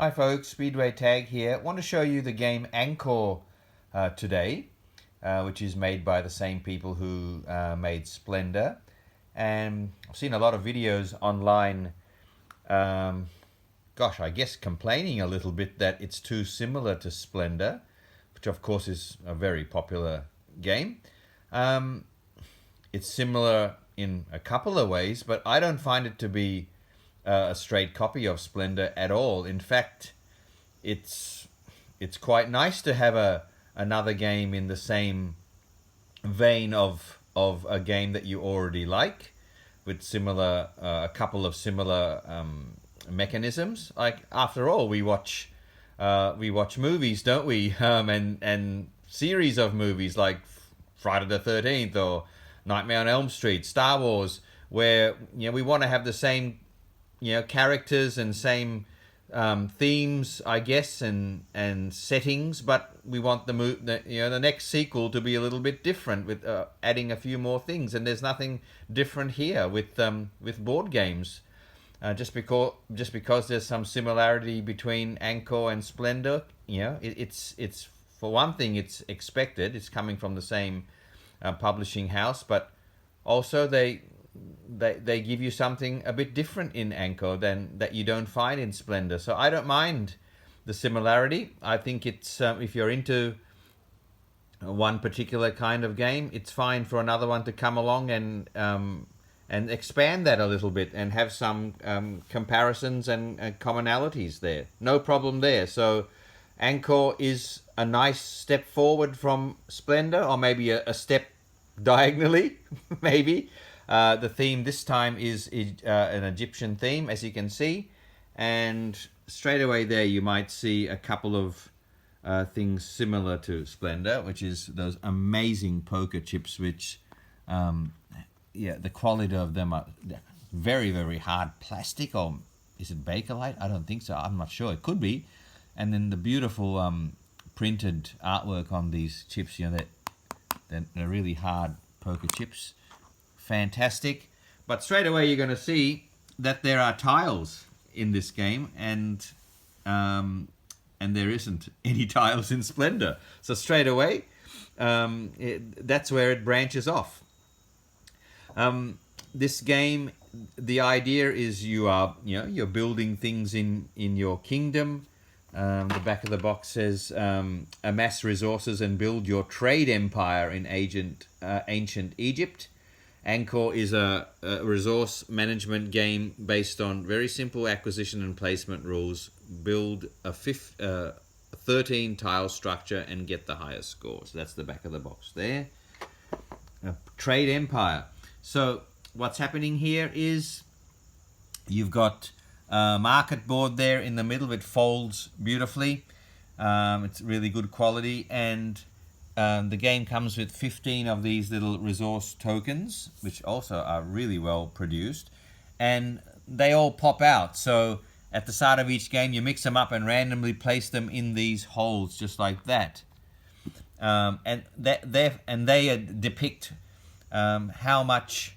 Hi folks, Speedway Tag here. I want to show you the game Ankh'or today, which is made by the same people who made Splendor. And I've seen a lot of videos online, I guess complaining a little bit that it's too similar to Splendor, which of course is a very popular game. It's similar in a couple of ways, but I don't find it to be a straight copy of Splendor at all. In fact, it's quite nice to have another game in the same vein of a game that you already like, with similar a couple of similar mechanisms. Like, after all, we watch movies, don't we? And series of movies like Friday the 13th or Nightmare on Elm Street, Star Wars, where we want to have the same characters and same themes, I guess, and settings, but we want the next sequel to be a little bit different, with adding a few more things. And there's nothing different here with board games. Just because there's some similarity between Ankh'or and Splendor, it's for one thing, it's expected. It's coming from the same publishing house, but also they give you something a bit different in Ankh'or than that you don't find in Splendor. So I don't mind the similarity. I think it's if you're into one particular kind of game, it's fine for another one to come along and expand that a little bit and have some comparisons and commonalities there. No problem there. So Ankh'or is a nice step forward from Splendor, or maybe a step diagonally, maybe. The theme this time is an Egyptian theme, as you can see, and straight away there you might see a couple of things similar to Splendor, which is those amazing poker chips, which the quality of them are very, very hard plastic, or is it Bakelite? I don't think so. I'm not sure. It could be. And then the beautiful printed artwork on these chips, they're really hard poker chips. Fantastic. But straight away you're going to see that there are tiles in this game, and there isn't any tiles in Splendor. So straight away, that's where it branches off. This game, the idea is you're building things in your kingdom. The back of the box says amass resources and build your trade empire in ancient Egypt. Ankh'or is a resource management game based on very simple acquisition and placement rules. Build a 13 tile structure and get the highest scores. That's the back of the box there. A trade empire. So what's happening here is you've got a market board there in the middle. It folds beautifully. It's really good quality, and the game comes with 15 of these little resource tokens, which also are really well produced, and they all pop out. So at the start of each game, you mix them up and randomly place them in these holes, just like that. And they depict how much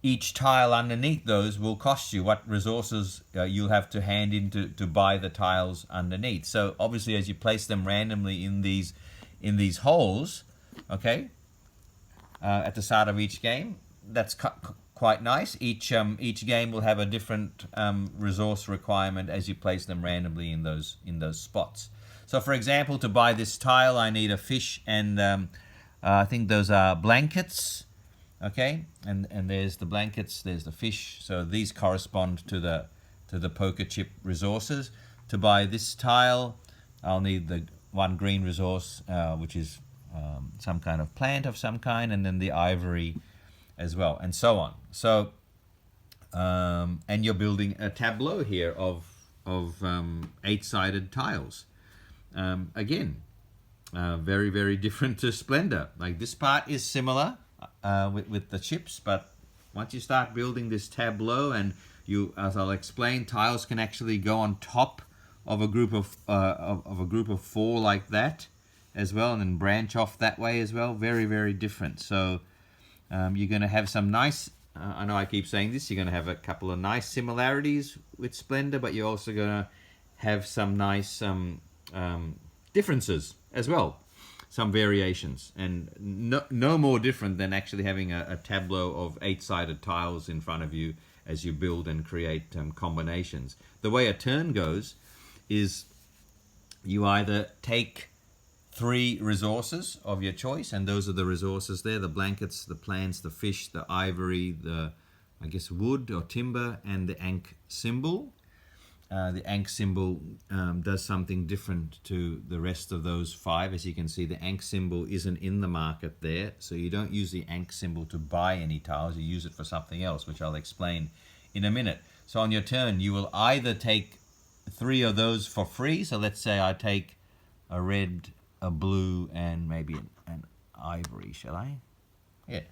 each tile underneath those will cost you, what resources you'll have to hand in to buy the tiles underneath. So obviously, as you place them randomly in these holes, okay, at the start of each game, that's quite nice. Each game will have a different resource requirement as you place them randomly in those spots. So, for example, to buy this tile, I need a fish and I think those are blankets. Okay, and there's the blankets, there's the fish. So these correspond to the poker chip resources. To buy this tile, I'll need the one green resource, which is some kind of plant of some kind, and then the ivory as well, and so on. So and you're building a tableau here of 8-sided tiles. Again, very, very different to Splendor. Like, this part is similar with the chips, but once you start building this tableau, and as I'll explain, tiles can actually go on top of a group of 4 like that as well, and then branch off that way as well. Very, very different. So you're going to have some nice, I know I keep saying this, you're going to have a couple of nice similarities with Splendor, but you're also going to have some nice differences as well, some variations, and no more different than actually having a tableau of 8-sided tiles in front of you as you build and create combinations. The way a turn goes is you either take 3 resources of your choice, and those are the resources there: the blankets, the plants, the fish, the ivory, the, I guess, wood or timber, and the Ankh symbol. The Ankh symbol does something different to the rest of those 5. As you can see, the Ankh symbol isn't in the market there, so you don't use the Ankh symbol to buy any tiles. You use it for something else, which I'll explain in a minute. So on your turn, you will either take 3 of those for free. So let's say I take a red, a blue, and maybe an ivory, shall I? Yeah.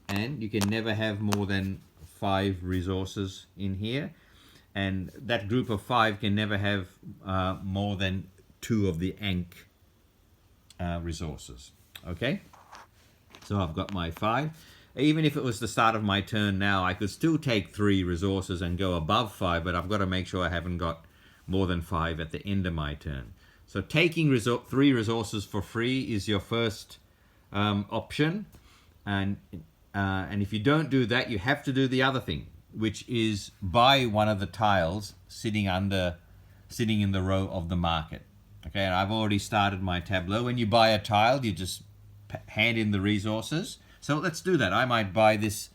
And you can never have more than 5 resources in here. And that group of 5 can never have more than 2 of the Ankh resources. Okay? So I've got my 5. Even if it was the start of my turn now, I could still take 3 resources and go above 5, but I've got to make sure I haven't got more than 5 at the end of my turn. So taking 3 resources for free is your first option. And if you don't do that, you have to do the other thing, which is buy one of the tiles sitting in the row of the market. Okay, and I've already started my tableau. When you buy a tile, you just hand in the resources. So let's do that. I might buy this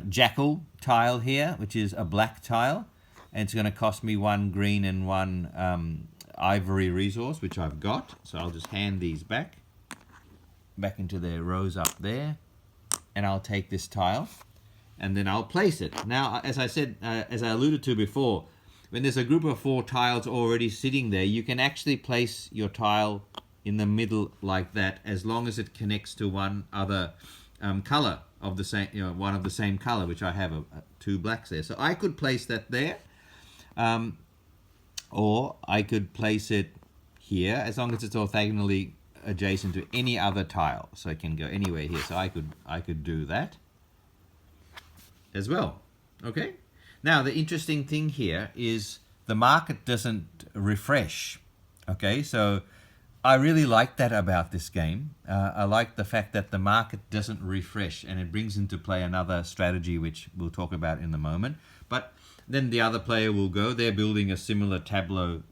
jackal tile here, which is a black tile, and it's going to cost me 1 green and 1 ivory resource, which I've got. So I'll just hand these back into their rows up there, and I'll take this tile, and then I'll place it. Now, as I said, as I alluded to before, when there's a group of 4 tiles already sitting there, you can actually place your tile in the middle like that, as long as it connects to one other color of the same, one of the same color, which I have 2 blacks there. So I could place that there, or I could place it here, as long as it's orthogonally adjacent to any other tile. So it can go anywhere here. So I could do that as well. Okay. Now the interesting thing here is the market doesn't refresh. Okay, so I really like that about this game. I like the fact that the market doesn't refresh, and it brings into play another strategy which we'll talk about in a moment. But then the other player will go. They're building a similar tableau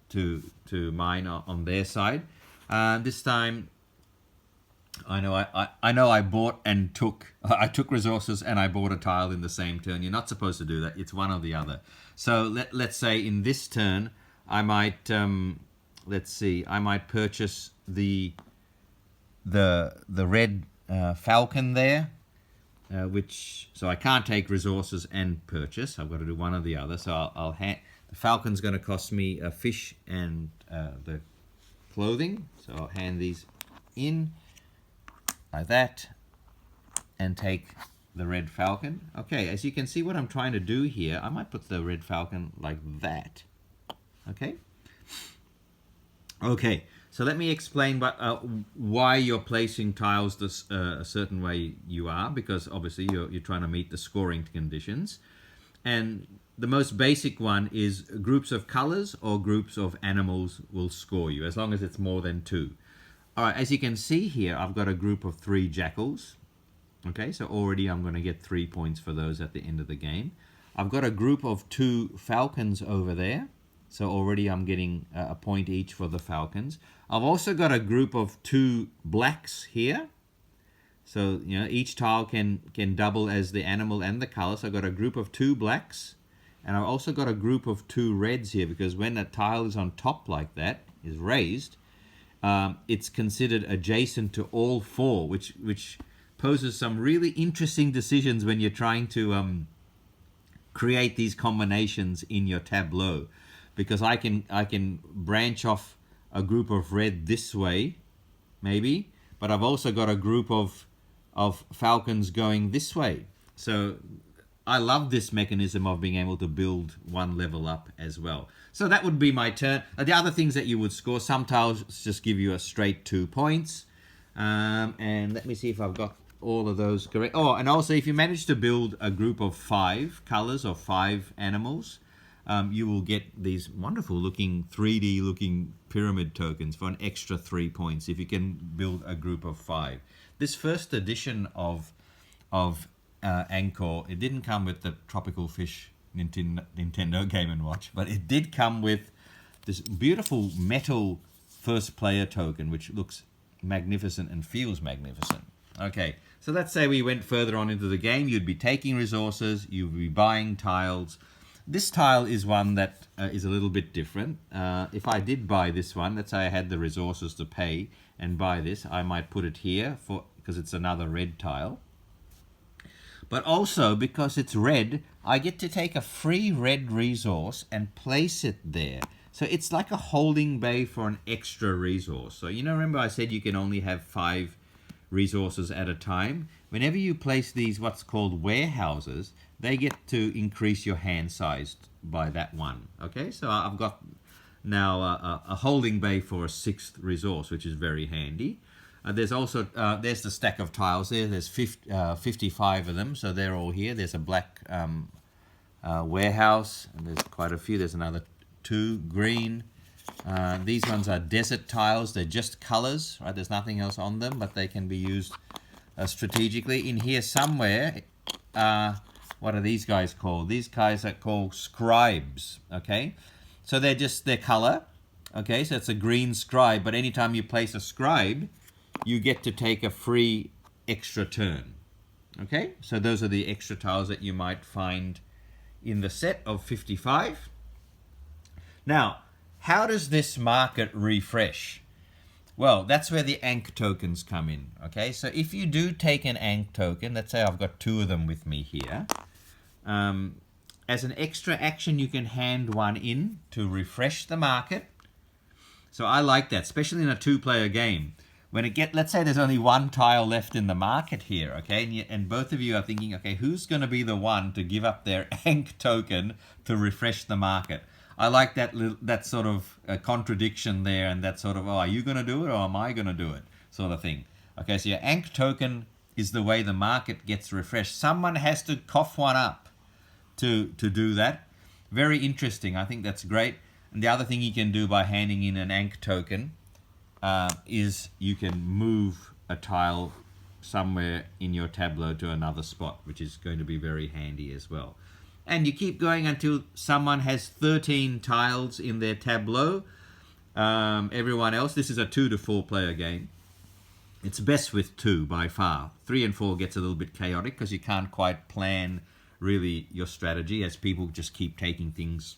to mine on their side. This time, I know I bought and I took resources and I bought a tile in the same turn. You're not supposed to do that. It's one or the other. So let's say in this turn, I might I might purchase the red falcon there, so I can't take resources and purchase. I've got to do one or the other. So the falcon's going to cost me a fish and the clothing. So I'll hand these in like that and take the red falcon. Okay, as you can see what I'm trying to do here, I might put the red falcon like that. Okay. Okay, so let me explain why you're placing tiles a certain way you are, because obviously you're trying to meet the scoring conditions. And the most basic one is groups of colors or groups of animals will score you, as long as it's more than 2. All right, as you can see here, I've got a group of 3 jackals. Okay, so already I'm going to get 3 points for those at the end of the game. I've got a group of 2 falcons over there. So already I'm getting a point each for the falcons. I've also got a group of 2 blacks here. So, each tile can double as the animal and the color. So I've got a group of 2 blacks. And I've also got a group of 2 reds here, because when a tile is on top like that, is raised, it's considered adjacent to all 4, which poses some really interesting decisions when you're trying to create these combinations in your tableau. Because I can branch off a group of red this way, maybe, but I've also got a group of falcons going this way. So I love this mechanism of being able to build one level up as well. So that would be my turn. The other things that you would score, some tiles just give you a straight 2 points. And let me see if I've got all of those correct. Oh, and also if you manage to build a group of 5 colors or 5 animals, you will get these wonderful looking 3D looking pyramid tokens for an extra 3 points if you can build a group of 5. This first edition of Ankh'or, it didn't come with the Tropical Fish Nintendo Game & Watch, but it did come with this beautiful metal first player token, which looks magnificent and feels magnificent. Okay, so let's say we went further on into the game. You'd be taking resources, you'd be buying tiles. This tile is one that is a little bit different. If I did buy this one, let's say I had the resources to pay and buy this, I might put it here because it's another red tile. But also, because it's red, I get to take a free red resource and place it there. So it's like a holding bay for an extra resource. So, remember I said you can only have 5 resources at a time? Whenever you place these what's called warehouses, they get to increase your hand size by that one. Okay, so I've got now a holding bay for a 6th resource, which is very handy. There's also, there's the stack of tiles there. There's 55 of them, so they're all here. There's a black warehouse, and there's quite a few. There's another 2 green. These ones are desert tiles. They're just colors, right? There's nothing else on them, but they can be used strategically. In here somewhere, what are these guys called? These guys are called scribes, okay? So they're just their color, okay? So it's a green scribe, but anytime you place a scribe, you get to take a free extra turn, okay? So those are the extra tiles that you might find in the set of 55. Now, how does this market refresh? Well, that's where the Ankh tokens come in, okay? So if you do take an Ankh token, let's say I've got 2 of them with me here, as an extra action, you can hand one in to refresh the market. So I like that, especially in a 2-player game. When let's say there's only 1 tile left in the market here, okay? And both of you are thinking, okay, who's going to be the one to give up their Ankh token to refresh the market? I like that sort of contradiction there, and that sort of, oh, are you going to do it or am I going to do it sort of thing. Okay, so your Ankh token is the way the market gets refreshed. Someone has to cough one up to do that. Very interesting. I think that's great. And the other thing you can do by handing in an Ankh token is you can move a tile somewhere in your tableau to another spot, which is going to be very handy as well. And you keep going until someone has 13 tiles in their tableau. Everyone else, this is a 2 to 4 player game. It's best with 2 by far. 3 and 4 gets a little bit chaotic because you can't quite plan really your strategy as people just keep taking things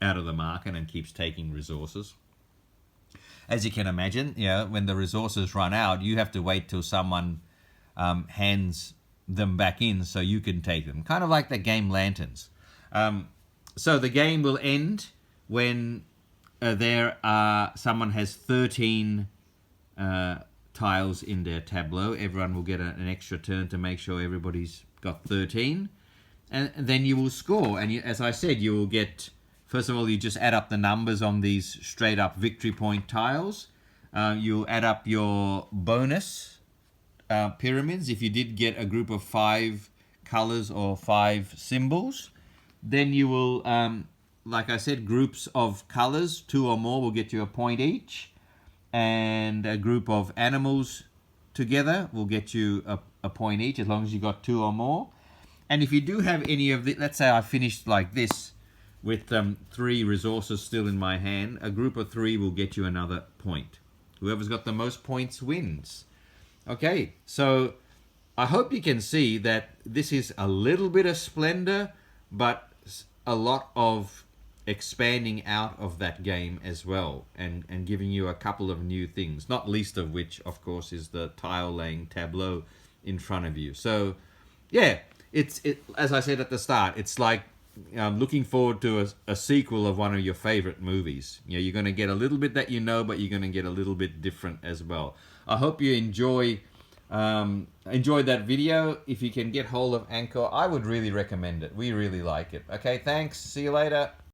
out of the market and keeps taking resources. As you can imagine, when the resources run out, you have to wait till someone hands them back in so you can take them. Kind of like the game Lanterns. So the game will end when someone has 13 tiles in their tableau. Everyone will get an extra turn to make sure everybody's got 13. And then you will score. And as I said, you will get, first of all, you just add up the numbers on these straight up victory point tiles. You'll add up your bonus pyramids. If you did get a group of 5 colors or 5 symbols, then you will, like I said, groups of colors, 2 or more will get you a point each. And a group of animals together will get you a point each as long as you got 2 or more. And if you do have any of the, let's say I finished like this with 3 resources still in my hand, a group of 3 will get you another point. Whoever's got the most points wins. Okay, so I hope you can see that this is a little bit of Splendor, but a lot of expanding out of that game as well, and giving you a couple of new things, not least of which, of course, is the tile laying tableau in front of you. So, yeah, it's as I said at the start, it's like looking forward to a sequel of one of your favorite movies. You're going to get a little bit that but you're going to get a little bit different as well. I hope you enjoyed that video. If you can get hold of Ankh'or, I would really recommend it. We really like it. Okay, thanks. See you later.